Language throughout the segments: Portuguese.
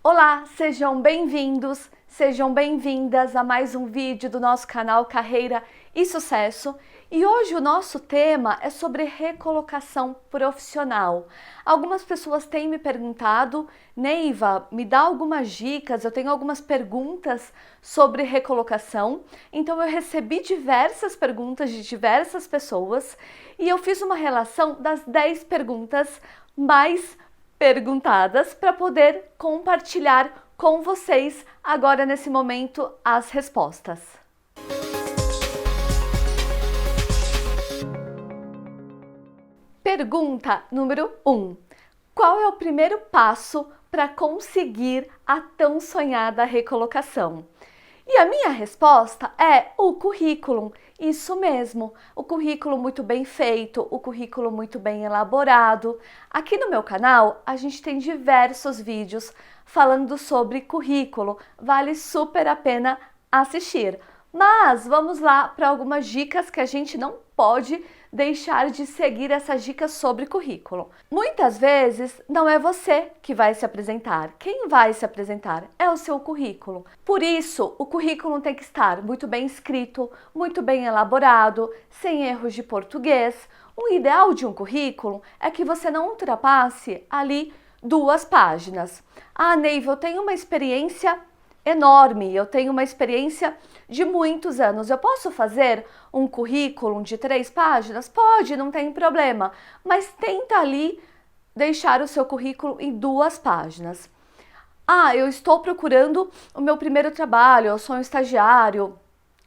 Olá, sejam bem-vindos, sejam bem-vindas a mais um vídeo do nosso canal Carreira e Sucesso. E hoje o nosso tema é sobre recolocação profissional. Algumas pessoas têm me perguntado, Neiva, me dá algumas dicas, eu tenho algumas perguntas sobre recolocação. Então eu recebi diversas perguntas de diversas pessoas e eu fiz uma relação das 10 perguntas mais perguntadas para poder compartilhar com vocês agora nesse momento as respostas. Pergunta número 1. Qual é o primeiro passo para conseguir a tão sonhada recolocação? E a minha resposta é o currículo. Isso mesmo, o currículo muito bem feito, o currículo muito bem elaborado. Aqui no meu canal a gente tem diversos vídeos falando sobre currículo, vale super a pena assistir. Mas vamos lá para algumas dicas que a gente não pode deixar de seguir essas dicas sobre currículo. Muitas vezes não é você que vai se apresentar. Quem vai se apresentar é o seu currículo. Por isso, o currículo tem que estar muito bem escrito, muito bem elaborado, sem erros de português. O ideal de um currículo é que você não ultrapasse ali 2 páginas. Ah, Neiva, eu tenho uma experiência enorme, eu tenho uma experiência de muitos anos. Eu posso fazer um currículo de 3 páginas? Pode, não tem problema, mas tenta ali deixar o seu currículo em 2 páginas. Ah, eu estou procurando o meu primeiro trabalho, eu sou um estagiário,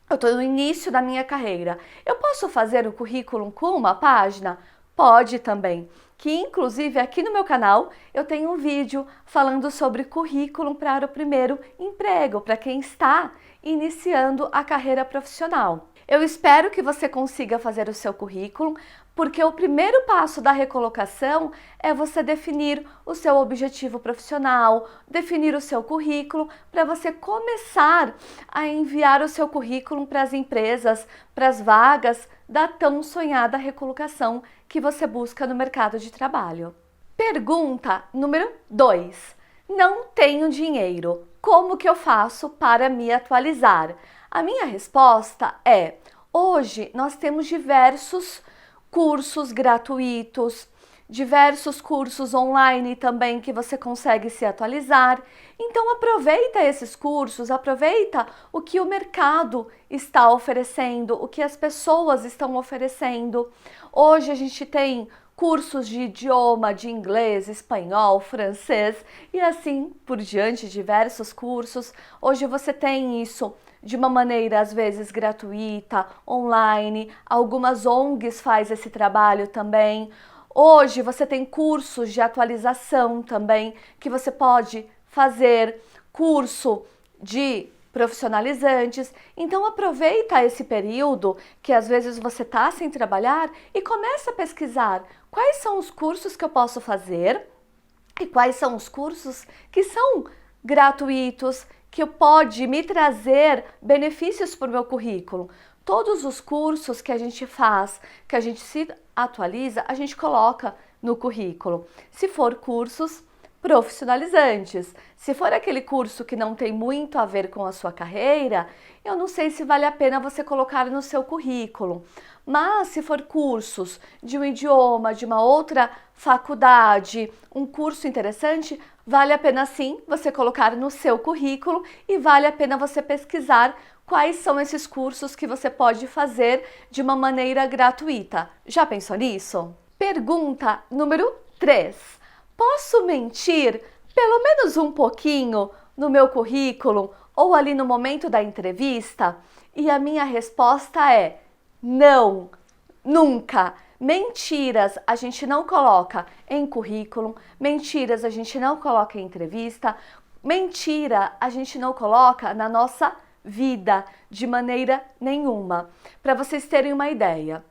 eu estou no início da minha carreira. Eu posso fazer o currículo com 1 página? Pode também. Que inclusive aqui no meu canal eu tenho um vídeo falando sobre currículo para o primeiro emprego, para quem está iniciando a carreira profissional. Eu espero que você consiga fazer o seu currículo, porque o primeiro passo da recolocação é você definir o seu objetivo profissional, definir o seu currículo, para você começar a enviar o seu currículo para as empresas, para as vagas da tão sonhada recolocação que você busca no mercado de trabalho. Pergunta número 2. Não tenho dinheiro. Como que eu faço para me atualizar? A minha resposta é: hoje nós temos diversos cursos gratuitos, diversos cursos online também que você consegue se atualizar. Então aproveita esses cursos, aproveita o que o mercado está oferecendo, o que as pessoas estão oferecendo. Hoje a gente tem cursos de idioma, de inglês, espanhol, francês e assim por diante, diversos cursos. Hoje você tem isso de uma maneira às vezes gratuita, online, algumas ONGs fazem esse trabalho também. Hoje você tem cursos de atualização também que você pode fazer, curso de profissionalizantes. Então aproveita esse período que às vezes você está sem trabalhar e começa a pesquisar quais são os cursos que eu posso fazer e quais são os cursos que são gratuitos, que pode me trazer benefícios para o meu currículo. Todos os cursos que a gente faz, que a gente se atualiza, a gente coloca no currículo. Se for cursos profissionalizantes, se for aquele curso que não tem muito a ver com a sua carreira, eu não sei se vale a pena você colocar no seu currículo. Mas se for cursos de um idioma, de uma outra faculdade, um curso interessante, vale a pena sim você colocar no seu currículo e vale a pena você pesquisar quais são esses cursos que você pode fazer de uma maneira gratuita. Já pensou nisso? Pergunta número 3. Posso mentir pelo menos um pouquinho no meu currículo ou ali no momento da entrevista? E a minha resposta é: não, nunca. Mentiras a gente não coloca em currículo, mentiras a gente não coloca em entrevista, mentira a gente não coloca na nossa vida de maneira nenhuma. Para vocês terem uma ideia,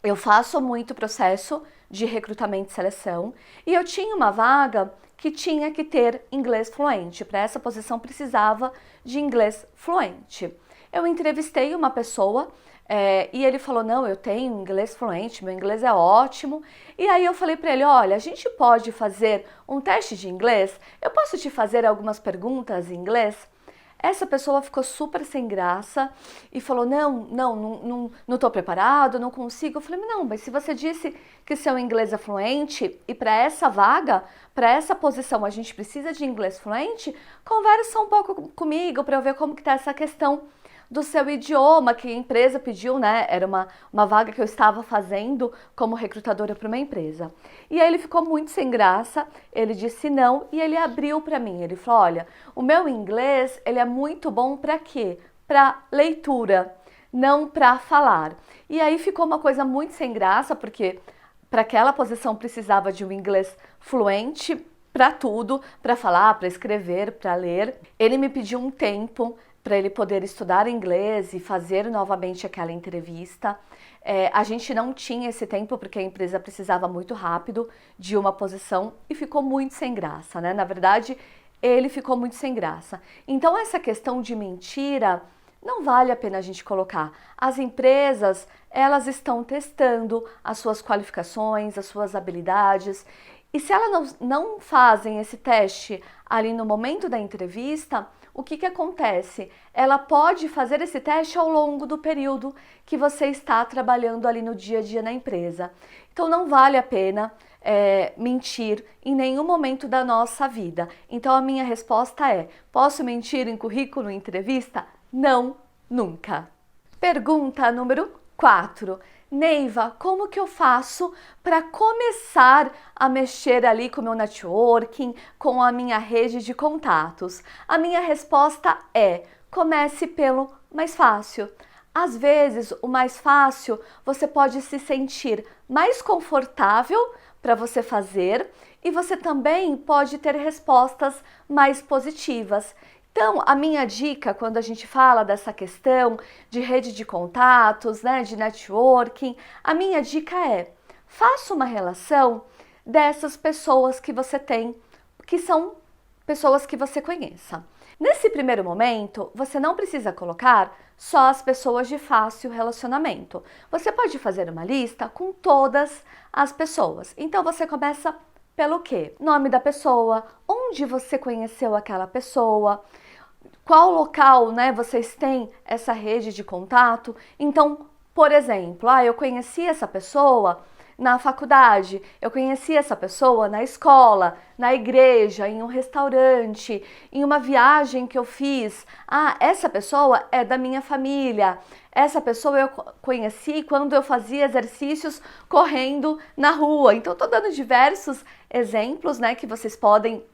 eu faço muito processo de recrutamento e seleção e eu tinha uma vaga que tinha que ter inglês fluente. Para essa posição precisava de inglês fluente. Eu entrevistei uma pessoa E ele falou, não, eu tenho inglês fluente, meu inglês é ótimo. E aí eu falei para ele, olha, a gente pode fazer um teste de inglês? Eu posso te fazer algumas perguntas em inglês? Essa pessoa ficou super sem graça e falou, não estou preparado, não consigo. Eu falei, não, mas se você disse que seu inglês é fluente e para essa vaga, para essa posição a gente precisa de inglês fluente, conversa um pouco comigo para eu ver como que está essa questão do seu idioma que a empresa pediu, né? Era uma vaga que eu estava fazendo como recrutadora para uma empresa. E aí ele ficou muito sem graça, ele disse não e ele abriu para mim. Ele falou, olha, o meu inglês, ele é muito bom para quê? Para leitura, não para falar. E aí ficou uma coisa muito sem graça, porque para aquela posição precisava de um inglês fluente para tudo, para falar, para escrever, para ler. Ele me pediu um tempo para ele poder estudar inglês e fazer novamente aquela entrevista. A gente não tinha esse tempo porque a empresa precisava muito rápido de uma posição e ficou muito sem graça, né? Na verdade, ele ficou muito sem graça. Então, essa questão de mentira não vale a pena a gente colocar. As empresas, elas estão testando as suas qualificações, as suas habilidades. E se elas não fazem esse teste ali no momento da entrevista, o que acontece? Ela pode fazer esse teste ao longo do período que você está trabalhando ali no dia a dia na empresa. Então não vale a pena mentir em nenhum momento da nossa vida. Então a minha resposta é, posso mentir em currículo, em entrevista? Não, nunca. Pergunta número 4. Neiva, como que eu faço para começar a mexer ali com o meu networking, com a minha rede de contatos? A minha resposta é, comece pelo mais fácil. Às vezes, o mais fácil, você pode se sentir mais confortável para você fazer e você também pode ter respostas mais positivas. Então, a minha dica, quando a gente fala dessa questão de rede de contatos, né, de networking, a minha dica é, faça uma relação dessas pessoas que você tem, que são pessoas que você conheça. Nesse primeiro momento, você não precisa colocar só as pessoas de fácil relacionamento. Você pode fazer uma lista com todas as pessoas. Então, você começa pelo quê? Nome da pessoa, onde você conheceu aquela pessoa, qual local, né, vocês têm essa rede de contato. Então, por exemplo, eu conheci essa pessoa na faculdade, eu conheci essa pessoa na escola, na igreja, em um restaurante, em uma viagem que eu fiz. Essa pessoa é da minha família. Essa pessoa eu conheci quando eu fazia exercícios correndo na rua. Então, estou dando diversos exemplos, né, que vocês podem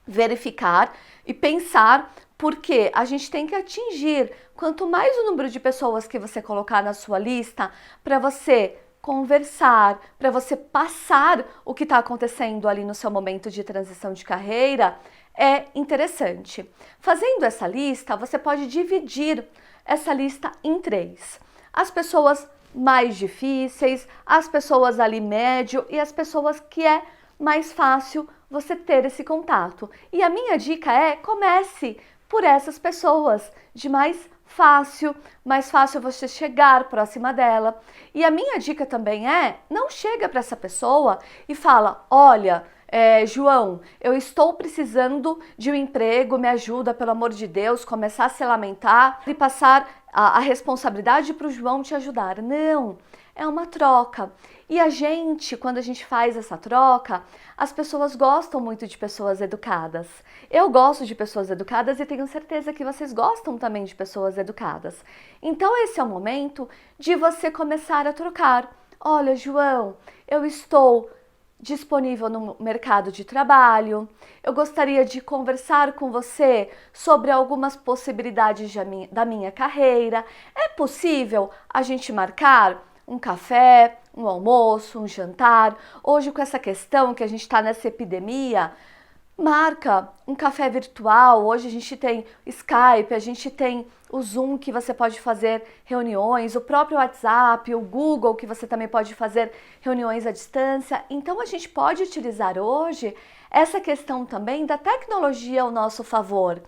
verificar e pensar, porque a gente tem que atingir quanto mais o número de pessoas que você colocar na sua lista para você conversar, para você passar o que está acontecendo ali no seu momento de transição de carreira, é interessante. Fazendo essa lista, você pode dividir essa lista em 3. As pessoas mais difíceis, as pessoas ali médio e as pessoas que é mais fácil você ter esse contato. E a minha dica é, comece por essas pessoas de mais fácil você chegar próxima dela. E a minha dica também é, não chega para essa pessoa e fala, olha, João, eu estou precisando de um emprego, me ajuda, pelo amor de Deus, começar a se lamentar e passar a responsabilidade para o João te ajudar. Não, é uma troca. E a gente, quando a gente faz essa troca, as pessoas gostam muito de pessoas educadas. Eu gosto de pessoas educadas e tenho certeza que vocês gostam também de pessoas educadas. Então esse é o momento de você começar a trocar. Olha, João, eu estou disponível no mercado de trabalho, eu gostaria de conversar com você sobre algumas possibilidades da minha carreira. É possível a gente marcar um café, um almoço, um jantar? Hoje, com essa questão que a gente está nessa epidemia, marca um café virtual. Hoje a gente tem Skype, a gente tem o Zoom, que você pode fazer reuniões, o próprio WhatsApp, o Google, que você também pode fazer reuniões à distância. Então a gente pode utilizar hoje essa questão também da tecnologia ao nosso favor.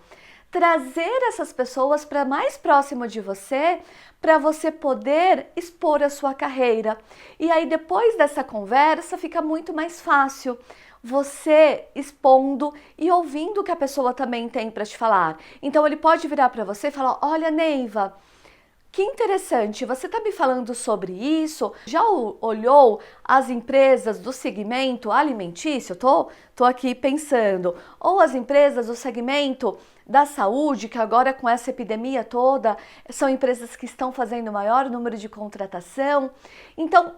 trazer essas pessoas para mais próximo de você, para você poder expor a sua carreira. E aí depois dessa conversa fica muito mais fácil você expondo e ouvindo o que a pessoa também tem para te falar. Então ele pode virar para você e falar: olha, Neiva, que interessante, você está me falando sobre isso? Já olhou as empresas do segmento alimentício? Tô aqui pensando. Ou as empresas do segmento da saúde, que agora com essa epidemia toda, são empresas que estão fazendo maior número de contratação. Então,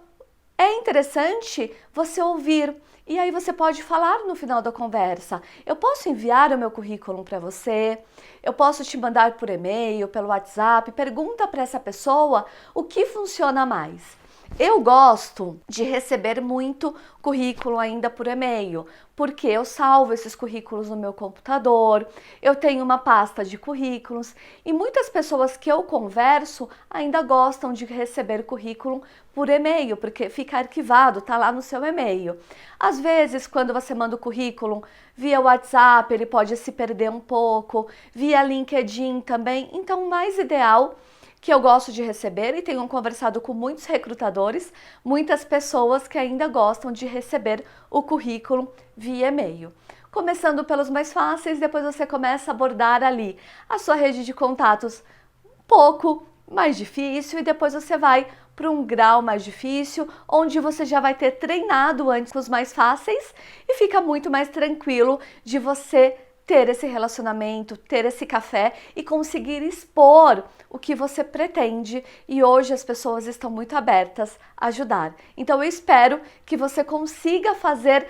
é interessante você ouvir. E aí você pode falar no final da conversa: eu posso enviar o meu currículo para você, eu posso te mandar por e-mail, pelo WhatsApp. Pergunta para essa pessoa o que funciona mais. Eu gosto de receber muito currículo ainda por e-mail, porque eu salvo esses currículos no meu computador, eu tenho uma pasta de currículos e muitas pessoas que eu converso ainda gostam de receber currículo por e-mail, porque fica arquivado, tá lá no seu e-mail. Às vezes, quando você manda o currículo via WhatsApp, ele pode se perder um pouco, via LinkedIn também, então o mais ideal que eu gosto de receber, e tenho conversado com muitos recrutadores, muitas pessoas que ainda gostam de receber o currículo via e-mail. Começando pelos mais fáceis, depois você começa a abordar ali a sua rede de contatos um pouco mais difícil e depois você vai para um grau mais difícil, onde você já vai ter treinado antes com os mais fáceis e fica muito mais tranquilo de você ter esse relacionamento, ter esse café e conseguir expor o que você pretende. E hoje as pessoas estão muito abertas a ajudar. Então eu espero que você consiga fazer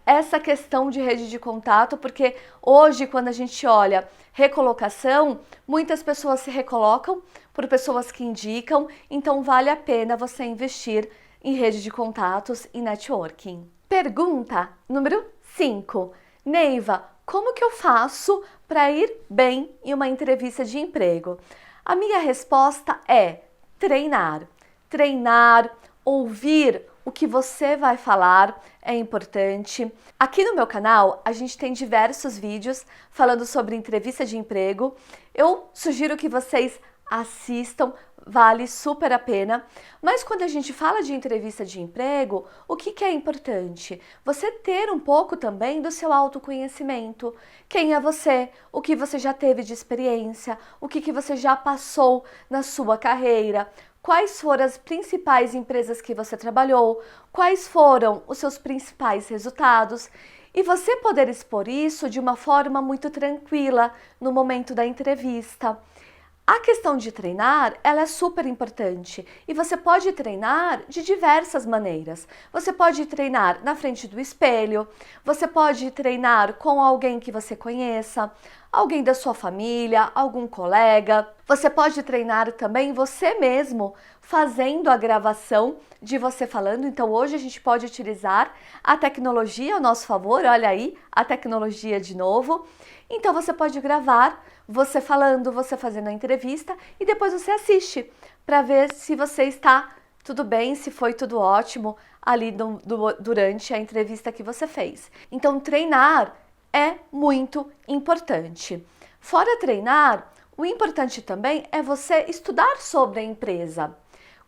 essa questão de rede de contato, porque hoje quando a gente olha recolocação, muitas pessoas se recolocam por pessoas que indicam, então vale a pena você investir em rede de contatos e networking. Pergunta número 5. Neiva, como que eu faço para ir bem em uma entrevista de emprego? A minha resposta é treinar. Treinar, ouvir o que você vai falar é importante. Aqui no meu canal, a gente tem diversos vídeos falando sobre entrevista de emprego. Eu sugiro que vocês assistam, vale super a pena. Mas quando a gente fala de entrevista de emprego, o que é importante? Você ter um pouco também do seu autoconhecimento. Quem é você? O que você já teve de experiência? O que você já passou na sua carreira? Quais foram as principais empresas que você trabalhou? Quais foram os seus principais resultados? E você poder expor isso de uma forma muito tranquila no momento da entrevista. A questão de treinar, ela é super importante e você pode treinar de diversas maneiras. Você pode treinar na frente do espelho, você pode treinar com alguém que você conheça, alguém da sua família, algum colega. Você pode treinar também você mesmo, fazendo a gravação de você falando. Então hoje a gente pode utilizar a tecnologia ao nosso favor, olha aí, a tecnologia de novo. Então você pode gravar você falando, você fazendo a entrevista e depois você assiste para ver se você está tudo bem, se foi tudo ótimo ali durante a entrevista que você fez. Então treinar é muito importante. Fora treinar, o importante também é você estudar sobre a empresa.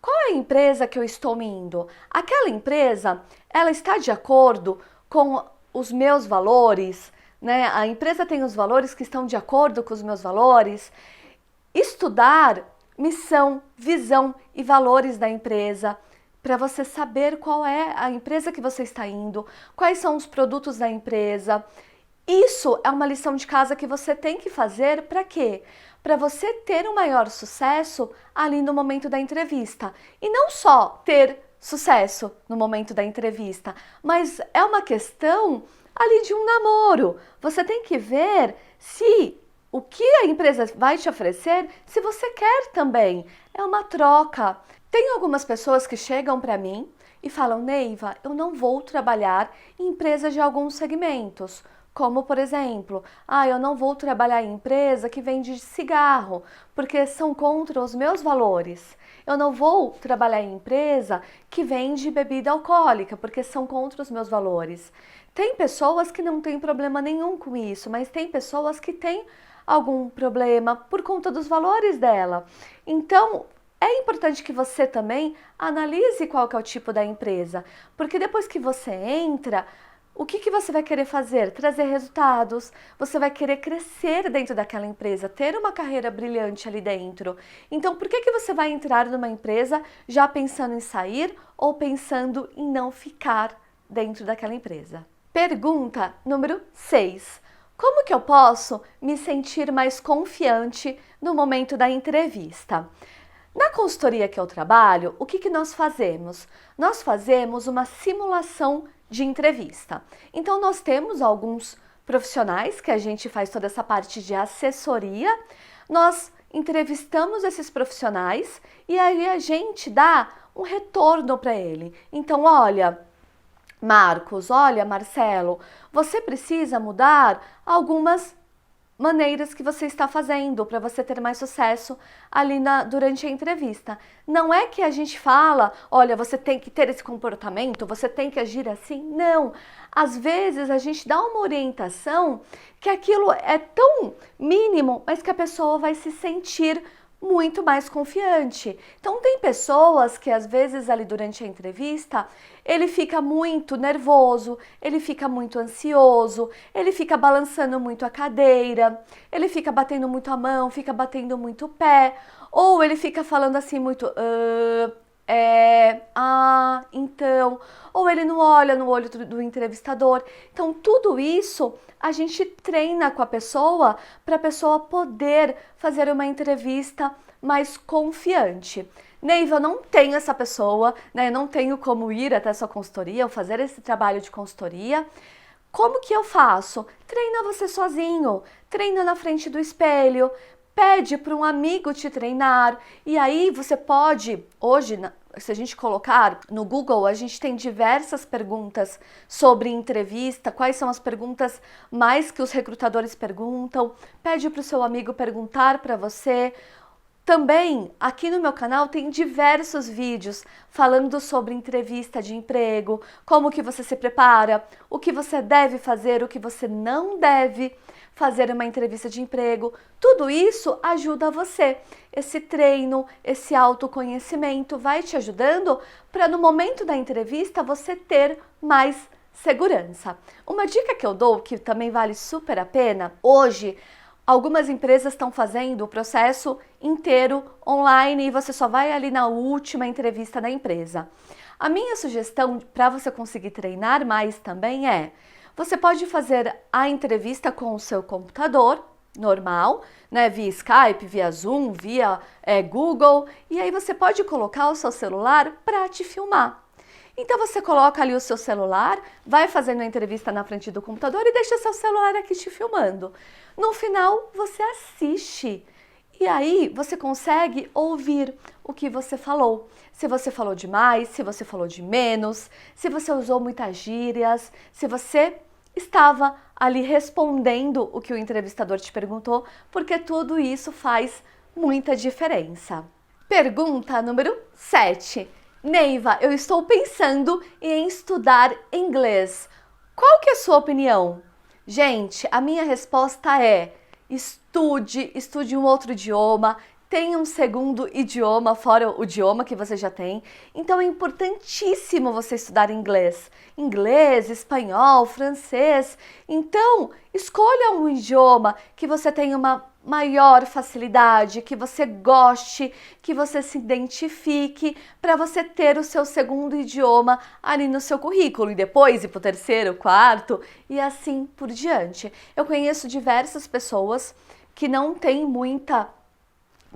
Qual é a empresa que eu estou me indo? Aquela empresa, ela está de acordo com os meus valores? Né? A empresa tem os valores que estão de acordo com os meus valores. Estudar missão, visão e valores da empresa para você saber qual é a empresa que você está indo, quais são os produtos da empresa. Isso é uma lição de casa que você tem que fazer para quê? Para você ter um maior sucesso ali no momento da entrevista. E não só ter sucesso no momento da entrevista, mas é uma questão ali de um namoro. Você tem que ver se o que a empresa vai te oferecer, se você quer também. É uma troca. Tem algumas pessoas que chegam para mim e falam: Neiva, eu não vou trabalhar em empresas de alguns segmentos. Como, por exemplo, eu não vou trabalhar em empresa que vende cigarro, porque são contra os meus valores. Eu não vou trabalhar em empresa que vende bebida alcoólica, porque são contra os meus valores. Tem pessoas que não têm problema nenhum com isso, mas tem pessoas que têm algum problema por conta dos valores dela. Então, é importante que você também analise qual que é o tipo da empresa, porque depois que você entra, o que você vai querer fazer? Trazer resultados, você vai querer crescer dentro daquela empresa, ter uma carreira brilhante ali dentro. Então, por que você vai entrar numa empresa já pensando em sair ou pensando em não ficar dentro daquela empresa? Pergunta número 6. Como que eu posso me sentir mais confiante no momento da entrevista? Na consultoria que eu trabalho, o que nós fazemos? Nós fazemos uma simulação de entrevista. Então, nós temos alguns profissionais que a gente faz toda essa parte de assessoria, nós entrevistamos esses profissionais e aí a gente dá um retorno para ele. Então, olha, Marcos, olha, Marcelo, você precisa mudar algumas maneiras que você está fazendo para você ter mais sucesso ali durante a entrevista. Não é que a gente fala, olha, você tem que ter esse comportamento, você tem que agir assim. Não. Às vezes a gente dá uma orientação que aquilo é tão mínimo, mas que a pessoa vai se sentir muito mais confiante. Então tem pessoas que às vezes ali durante a entrevista ele fica muito nervoso, ele fica muito ansioso, ele fica balançando muito a cadeira, ele fica batendo muito a mão, fica batendo muito o pé, ou ele fica falando assim muito então, ou ele não olha no olho do entrevistador. Então tudo isso a gente treina com a pessoa para a pessoa poder fazer uma entrevista mais confiante. Neiva, eu não tenho essa pessoa, né? Eu não tenho como ir até a sua consultoria, ou fazer esse trabalho de consultoria. Como que eu faço? Treina você sozinho, treina na frente do espelho, pede para um amigo te treinar e aí você pode, hoje, se a gente colocar no Google, a gente tem diversas perguntas sobre entrevista, quais são as perguntas mais que os recrutadores perguntam, pede para o seu amigo perguntar para você. Também aqui no meu canal tem diversos vídeos falando sobre entrevista de emprego, como que você se prepara, o que você deve fazer, o que você não deve fazer uma entrevista de emprego. Tudo isso ajuda você. Esse treino, esse autoconhecimento vai te ajudando para no momento da entrevista você ter mais segurança. Uma dica que eu dou, que também vale super a pena, hoje algumas empresas estão fazendo o processo inteiro online e você só vai ali na última entrevista da empresa. A minha sugestão para você conseguir treinar mais também é: você pode fazer a entrevista com o seu computador normal, né, via Skype, via Zoom, via Google, e aí você pode colocar o seu celular para te filmar. Então você coloca ali o seu celular, vai fazendo a entrevista na frente do computador e deixa seu celular aqui te filmando. No final você assiste e aí você consegue ouvir o que você falou. Se você falou demais, se você falou de menos, se você usou muitas gírias, se você estava ali respondendo o que o entrevistador te perguntou, porque tudo isso faz muita diferença. Pergunta número 7. Neiva, eu estou pensando em estudar inglês. Qual que é a sua opinião? Gente, a minha resposta é: estude um outro idioma, tenha um segundo idioma fora o idioma que você já tem. Então é importantíssimo você estudar inglês. Inglês, espanhol, francês. Então, escolha um idioma que você tenha uma maior facilidade, que você goste, que você se identifique, para você ter o seu segundo idioma ali no seu currículo e depois ir para o terceiro, quarto e assim por diante. Eu conheço diversas pessoas que não têm muita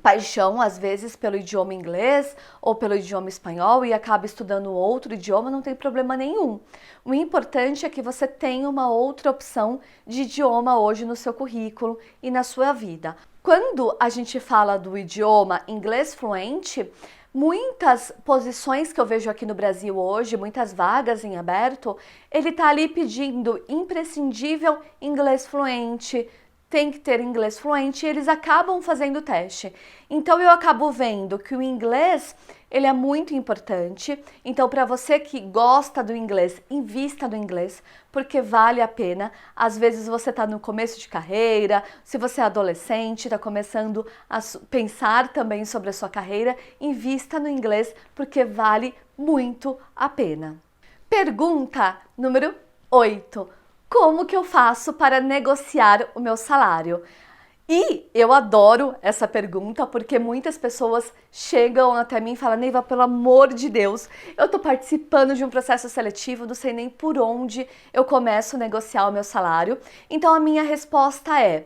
paixão, às vezes, pelo idioma inglês ou pelo idioma espanhol e acaba estudando outro idioma, não tem problema nenhum. O importante é que você tenha uma outra opção de idioma hoje no seu currículo e na sua vida. Quando a gente fala do idioma inglês fluente, muitas posições que eu vejo aqui no Brasil hoje, muitas vagas em aberto, ele está ali pedindo imprescindível inglês fluente, tem que ter inglês fluente e eles acabam fazendo o teste. Então eu acabo vendo que o inglês, ele é muito importante. Então para você que gosta do inglês, invista no inglês, porque vale a pena. Às vezes você está no começo de carreira, se você é adolescente, está começando a pensar também sobre a sua carreira, invista no inglês, porque vale muito a pena. Pergunta número 8. Como que eu faço para negociar o meu salário? E eu adoro essa pergunta porque muitas pessoas chegam até mim e falam: Neiva, pelo amor de Deus, eu estou participando de um processo seletivo, não sei nem por onde eu começo a negociar o meu salário. Então a minha resposta é: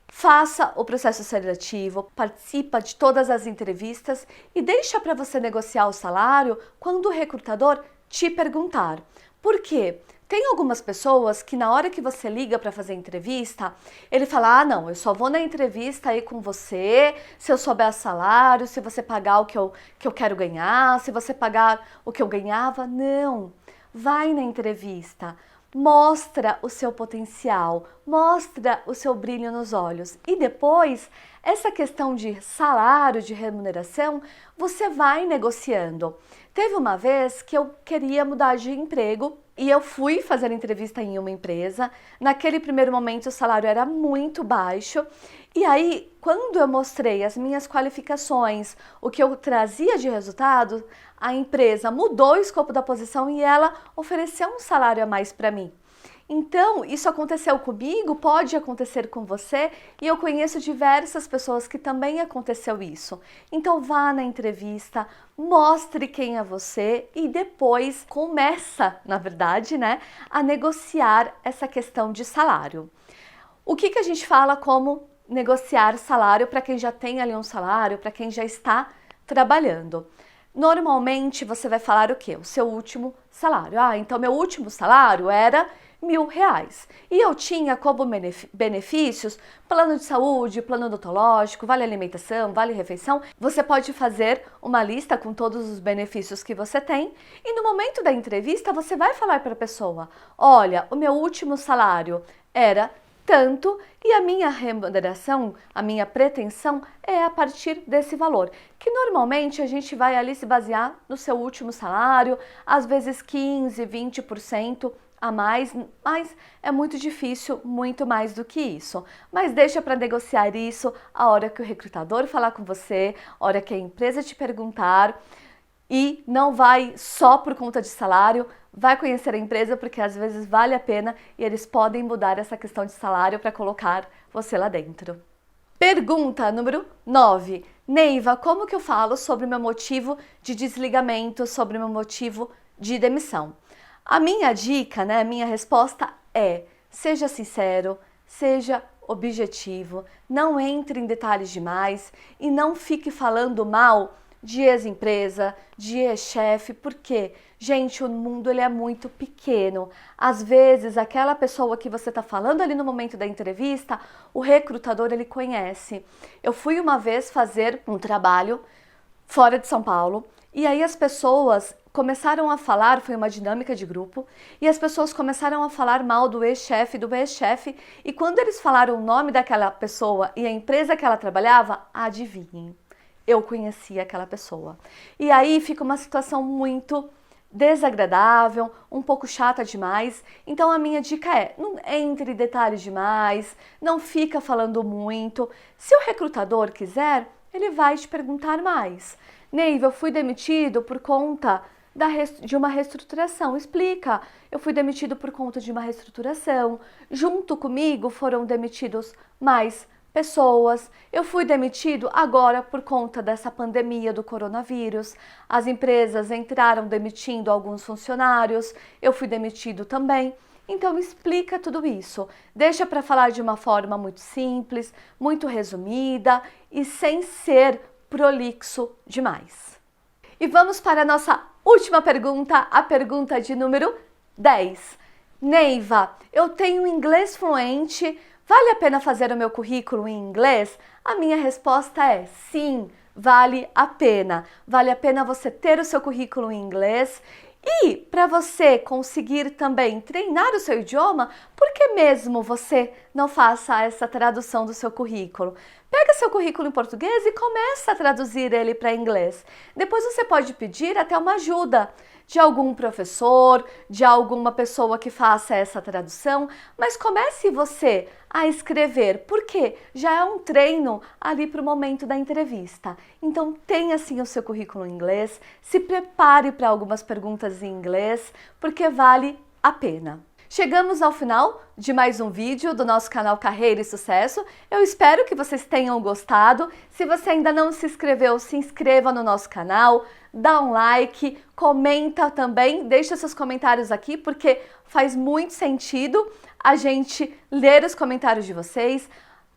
faça o processo seletivo, participa de todas as entrevistas e deixa para você negociar o salário quando o recrutador te perguntar. Por quê? Tem algumas pessoas que na hora que você liga para fazer entrevista, ele fala: ah, não, eu só vou na entrevista aí com você se eu souber salário, se você pagar o que eu quero ganhar, se você pagar o que eu ganhava. Não, vai na entrevista, mostra o seu potencial, mostra o seu brilho nos olhos e depois essa questão de salário, de remuneração, você vai negociando. Teve uma vez que eu queria mudar de emprego e eu fui fazer entrevista em uma empresa. Naquele primeiro momento o salário era muito baixo e aí quando eu mostrei as minhas qualificações, o que eu trazia de resultado, a empresa mudou o escopo da posição e ela ofereceu um salário a mais para mim. Então, isso aconteceu comigo, pode acontecer com você e eu conheço diversas pessoas que também aconteceu isso. Então, vá na entrevista, mostre quem é você e depois começa, na verdade, a negociar essa questão de salário. O que a gente fala como negociar salário para quem já tem ali um salário, para quem já está trabalhando? Normalmente, você vai falar o quê? O seu último salário. Ah, então meu último salário era R$1.000 e eu tinha como benefícios plano de saúde, plano odontológico, vale alimentação, vale refeição. Você pode fazer uma lista com todos os benefícios que você tem e no momento da entrevista você vai falar para a pessoa: olha, o meu último salário era tanto e a minha remuneração, a minha pretensão é a partir desse valor, que normalmente a gente vai ali se basear no seu último salário, às vezes 15, 20% a mais, mas é muito difícil, muito mais do que isso. Mas deixa para negociar isso a hora que o recrutador falar com você, a hora que a empresa te perguntar, e não vai só por conta de salário, vai conhecer a empresa porque às vezes vale a pena e eles podem mudar essa questão de salário para colocar você lá dentro. Pergunta número 9. Neiva, como que eu falo sobre o meu motivo de desligamento, sobre o meu motivo de demissão? A minha dica, a minha resposta é: seja sincero, seja objetivo, não entre em detalhes demais e não fique falando mal de ex-empresa, de ex-chefe, porque, gente, o mundo ele é muito pequeno. Às vezes, aquela pessoa que você está falando ali no momento da entrevista, o recrutador ele conhece. Eu fui uma vez fazer um trabalho fora de São Paulo e aí as pessoas começaram a falar, foi uma dinâmica de grupo, e as pessoas começaram a falar mal do ex-chefe, e quando eles falaram o nome daquela pessoa e a empresa que ela trabalhava, adivinhem, eu conhecia aquela pessoa. E aí fica uma situação muito desagradável, um pouco chata demais. Então a minha dica é: não entre em detalhes demais, não fica falando muito. Se o recrutador quiser, ele vai te perguntar mais. Neiva, eu fui demitido por conta de uma reestruturação. Explica, eu fui demitido por conta de uma reestruturação. Junto comigo foram demitidos mais pessoas. Eu fui demitido agora por conta dessa pandemia do coronavírus. As empresas entraram demitindo alguns funcionários. Eu fui demitido também. Então explica tudo isso. Deixa para falar de uma forma muito simples, muito resumida e sem ser prolixo demais. E vamos para a nossa última pergunta, a pergunta de número 10. Neiva, eu tenho inglês fluente, vale a pena fazer o meu currículo em inglês? A minha resposta é sim, vale a pena. Vale a pena você ter o seu currículo em inglês. E para você conseguir também treinar o seu idioma, por que mesmo você não faça essa tradução do seu currículo? Pega seu currículo em português e começa a traduzir ele para inglês. Depois você pode pedir até uma ajuda de algum professor, de alguma pessoa que faça essa tradução, mas comece você a escrever, porque já é um treino ali para o momento da entrevista. Então tenha sim o seu currículo em inglês, se prepare para algumas perguntas em inglês, porque vale a pena. Chegamos ao final de mais um vídeo do nosso canal Carreira e Sucesso. Eu espero que vocês tenham gostado. Se você ainda não se inscreveu, se inscreva no nosso canal, dá um like, comenta também, deixa seus comentários aqui, porque faz muito sentido a gente ler os comentários de vocês.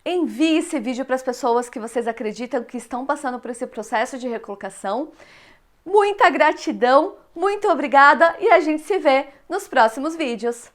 Envie esse vídeo para as pessoas que vocês acreditam que estão passando por esse processo de recolocação. Muita gratidão, muito obrigada e a gente se vê nos próximos vídeos.